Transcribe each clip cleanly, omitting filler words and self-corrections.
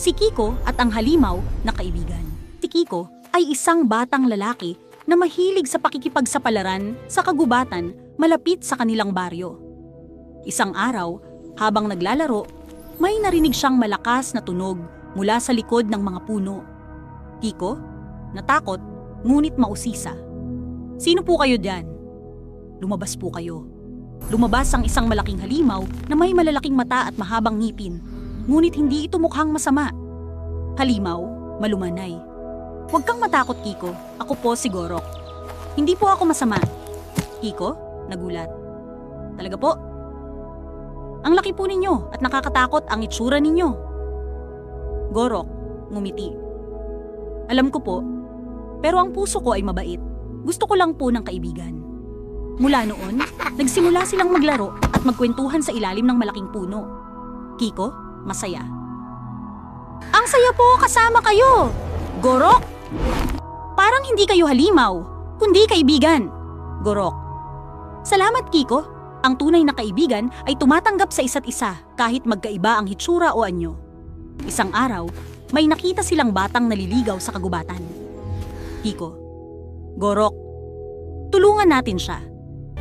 Si Kiko at ang halimaw na kaibigan. Si Kiko ay isang batang lalaki na mahilig sa pakikipagsapalaran sa kagubatan malapit sa kanilang baryo. Isang araw, habang naglalaro, may narinig siyang malakas na tunog mula sa likod ng mga puno. Kiko, natakot, ngunit mausisa. "Sino po kayo diyan?" "Lumabas po kayo." Lumabas ang isang malaking halimaw na may malalaking mata at mahabang ngipin, ngunit hindi ito mukhang masama. Halimaw, malumanay. "Huwag kang matakot, Kiko. Ako po si Gorok." "Hindi po ako masama." Kiko, nagulat. "Talaga po? Ang laki po ninyo at nakakatakot ang itsura ninyo." Gorok, ngumiti. "Alam ko po, pero ang puso ko ay mabait. Gusto ko lang po ng kaibigan." Mula noon, nagsimula silang maglaro at magkwentuhan sa ilalim ng malaking puno. Kiko, masaya. "Ang saya po kasama kayo, Gorok! Parang hindi kayo halimaw, kundi kaibigan." Gorok, "Salamat, Kiko. Ang tunay na kaibigan ay tumatanggap sa isa't isa kahit magkaiba ang hitsura o anyo." Isang araw, may nakita silang batang naliligaw sa kagubatan. Kiko, "Gorok, tulungan natin siya."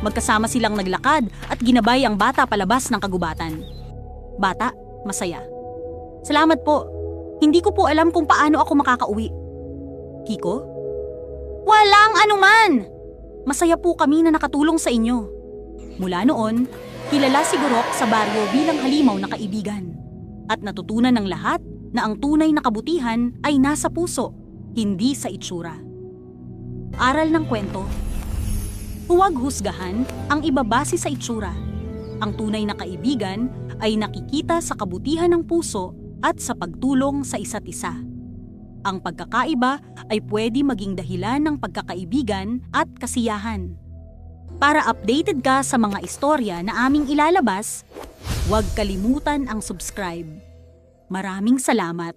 Magkasama silang naglakad at ginabay ang bata palabas ng kagubatan. Bata, masaya. "Salamat po. Hindi ko po alam kung paano ako makakauwi." Kiko, "Walang anuman! Masaya po kami na nakatulong sa inyo." Mula noon, kilala si Gorok sa baryo bilang halimaw na kaibigan. At natutunan ng lahat na ang tunay na kabutihan ay nasa puso, hindi sa itsura. Aral ng kwento: huwag husgahan ang iba base sa itsura. Ang tunay na kaibigan ay nakikita sa kabutihan ng puso at sa pagtulong sa isa't isa. Ang pagkakaiba ay pwede maging dahilan ng pagkakaibigan at kasiyahan. Para updated ka sa mga istorya na aming ilalabas, huwag kalimutan ang subscribe. Maraming salamat!